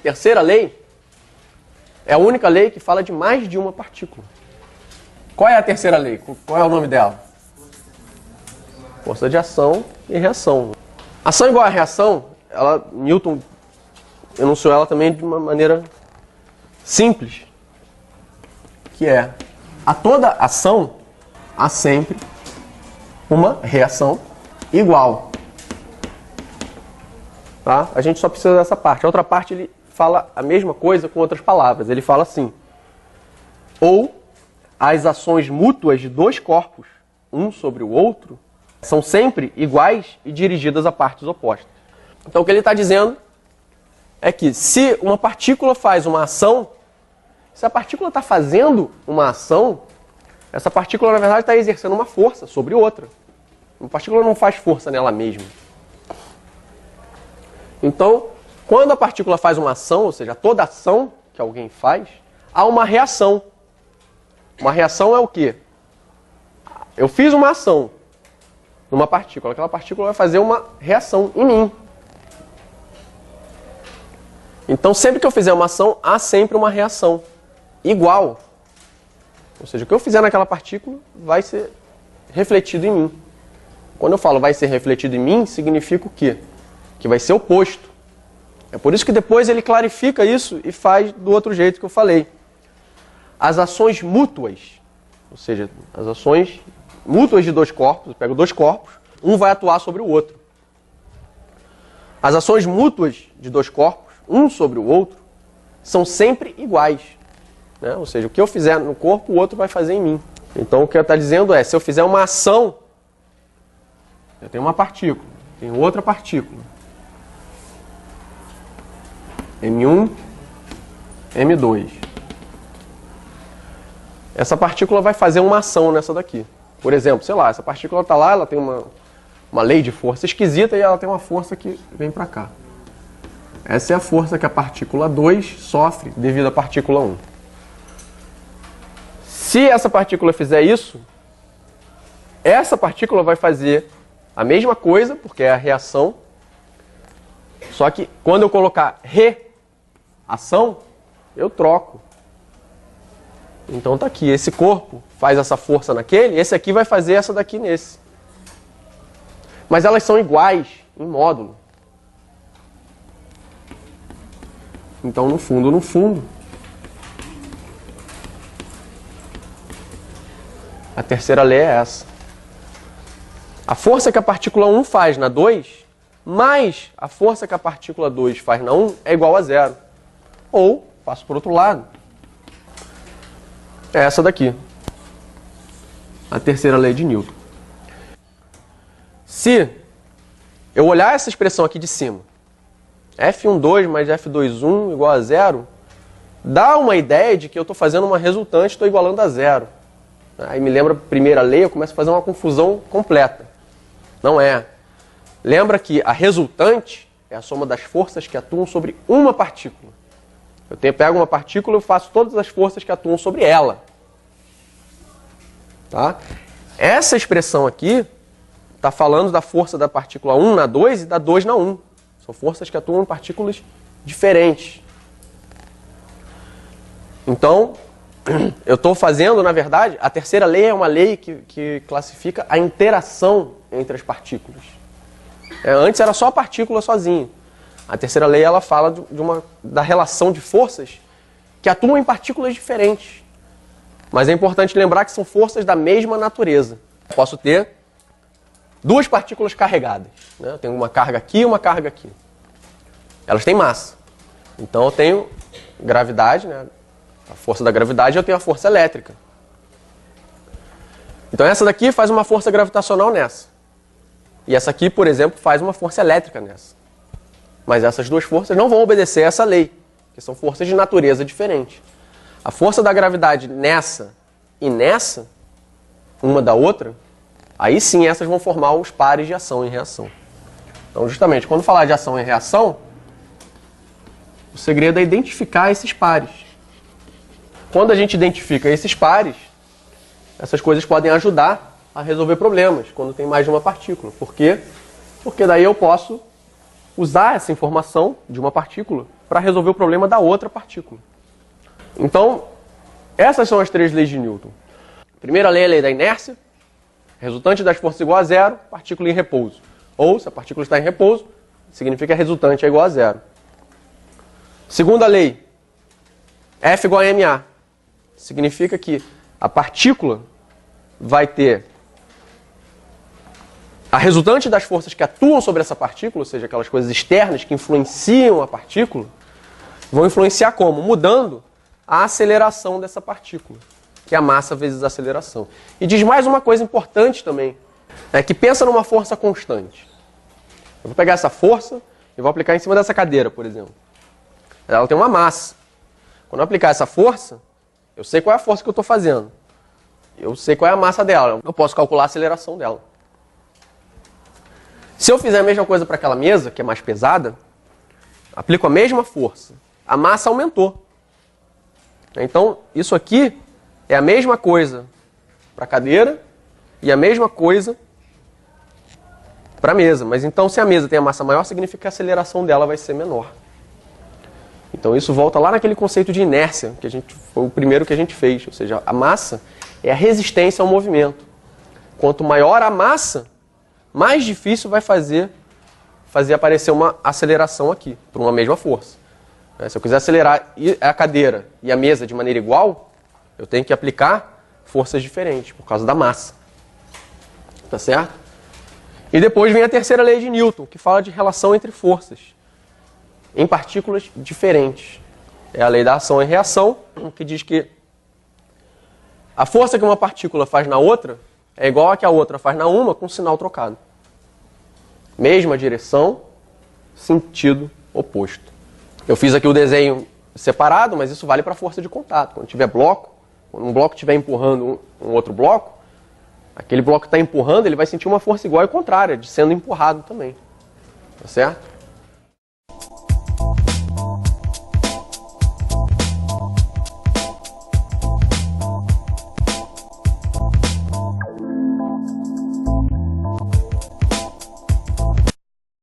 terceira lei é a única lei que fala de mais de uma partícula. Qual é a terceira lei? Qual é o nome dela? Força de ação e reação. Ação igual a reação, Newton enunciou ela também de uma maneira simples, que é: a toda ação há sempre uma reação igual. Tá? A gente só precisa dessa parte. A outra parte ele fala a mesma coisa com outras palavras. Ele fala assim: ou as ações mútuas de dois corpos, um sobre o outro, são sempre iguais e dirigidas a partes opostas. Então o que ele está dizendo é que se uma partícula faz uma ação, se a partícula está fazendo uma ação, essa partícula na verdade está exercendo uma força sobre outra. Uma partícula não faz força nela mesma. Então, quando a partícula faz uma ação, ou seja, toda ação que alguém faz, há uma reação. Uma reação é o quê? Eu fiz uma ação numa partícula, aquela partícula vai fazer uma reação em mim. Então, sempre que eu fizer uma ação, há sempre uma reação igual. Ou seja, o que eu fizer naquela partícula vai ser refletido em mim. Quando eu falo vai ser refletido em mim, significa o quê? Que vai ser oposto. É por isso que depois ele clarifica isso e faz do outro jeito que eu falei. As ações mútuas, ou seja, as ações mútuas de dois corpos, eu pego dois corpos, um vai atuar sobre o outro. As ações mútuas de dois corpos, um sobre o outro, são sempre iguais. Né? Ou seja, o que eu fizer no corpo, o outro vai fazer em mim. Então o que ele está dizendo é, se eu fizer uma ação, eu tenho uma partícula, tenho outra partícula. M1, M2. Essa partícula vai fazer uma ação nessa daqui. Por exemplo, sei lá, essa partícula está lá, ela tem uma lei de força esquisita e ela tem uma força que vem para cá. Essa é a força que a partícula 2 sofre devido à partícula 1. Se essa partícula fizer isso, essa partícula vai fazer a mesma coisa, porque é a reação, só que quando eu colocar reação, eu troco. Então tá aqui, esse corpo faz essa força naquele, esse aqui vai fazer essa daqui nesse. Mas elas são iguais em módulo. Então no fundo, a terceira lei é essa. A força que a partícula 1 faz na 2, mais a força que a partícula 2 faz na 1 é igual a zero. Ou, passo para o outro lado, é essa daqui. A terceira lei de Newton. Se eu olhar essa expressão aqui de cima, F12 mais F21 igual a zero, dá uma ideia de que eu estou fazendo uma resultante e estou igualando a zero. Aí me lembra a primeira lei, eu começo a fazer uma confusão completa. Não é. Lembra que a resultante é a soma das forças que atuam sobre uma partícula. Eu pego uma partícula e faço todas as forças que atuam sobre ela. Tá? Essa expressão aqui está falando da força da partícula 1 na 2 e da 2 na 1. São forças que atuam em partículas diferentes. Então, eu estou fazendo, na verdade, a terceira lei é uma lei que classifica a interação entre as partículas. Antes era só a partícula sozinha. A terceira lei ela fala da relação de forças que atuam em partículas diferentes. Mas é importante lembrar que são forças da mesma natureza. Eu posso ter duas partículas carregadas. Né? Eu tenho uma carga aqui e uma carga aqui. Elas têm massa. Então eu tenho gravidade, né? A força da gravidade, e eu tenho a força elétrica. Então essa daqui faz uma força gravitacional nessa. E essa aqui, por exemplo, faz uma força elétrica nessa. Mas essas duas forças não vão obedecer a essa lei, que são forças de natureza diferente. A força da gravidade nessa e nessa, uma da outra, aí sim essas vão formar os pares de ação e reação. Então justamente, quando falar de ação e reação, o segredo é identificar esses pares. Quando a gente identifica esses pares, essas coisas podem ajudar a resolver problemas, quando tem mais de uma partícula. Por quê? Porque daí eu posso usar essa informação de uma partícula para resolver o problema da outra partícula. Então, essas são as 3 leis de Newton. Primeira lei é a lei da inércia. Resultante das forças igual a zero, partícula em repouso. Ou, se a partícula está em repouso, significa que a resultante é igual a zero. Segunda lei, F igual a ma. Significa que a partícula vai ter a resultante das forças que atuam sobre essa partícula, ou seja, aquelas coisas externas que influenciam a partícula, vão influenciar como? Mudando a aceleração dessa partícula, que é a massa vezes a aceleração. E diz mais uma coisa importante também, é que pensa numa força constante. Eu vou pegar essa força e vou aplicar em cima dessa cadeira, por exemplo. Ela tem uma massa. Quando eu aplicar essa força, eu sei qual é a força que eu estou fazendo. Eu sei qual é a massa dela. Eu posso calcular a aceleração dela. Se eu fizer a mesma coisa para aquela mesa, que é mais pesada, aplico a mesma força. A massa aumentou. Então, isso aqui é a mesma coisa para a cadeira e a mesma coisa para a mesa. Mas então, se a mesa tem a massa maior, significa que a aceleração dela vai ser menor. Então, isso volta lá naquele conceito de inércia, que foi o primeiro que a gente fez. Ou seja, a massa é a resistência ao movimento. Quanto maior a massa, mais difícil vai fazer aparecer uma aceleração aqui, por uma mesma força. Se eu quiser acelerar a cadeira e a mesa de maneira igual, eu tenho que aplicar forças diferentes, por causa da massa. Tá certo? E depois vem a terceira lei de Newton, que fala de relação entre forças em partículas diferentes. É a lei da ação e reação, que diz que a força que uma partícula faz na outra é igual a que a outra faz na uma com sinal trocado. Mesma direção, sentido oposto. Eu fiz aqui o desenho separado, mas isso vale para a força de contato. Quando tiver bloco, quando um bloco estiver empurrando um outro bloco, aquele bloco que está empurrando, ele vai sentir uma força igual e contrária, de sendo empurrado também. Tá certo?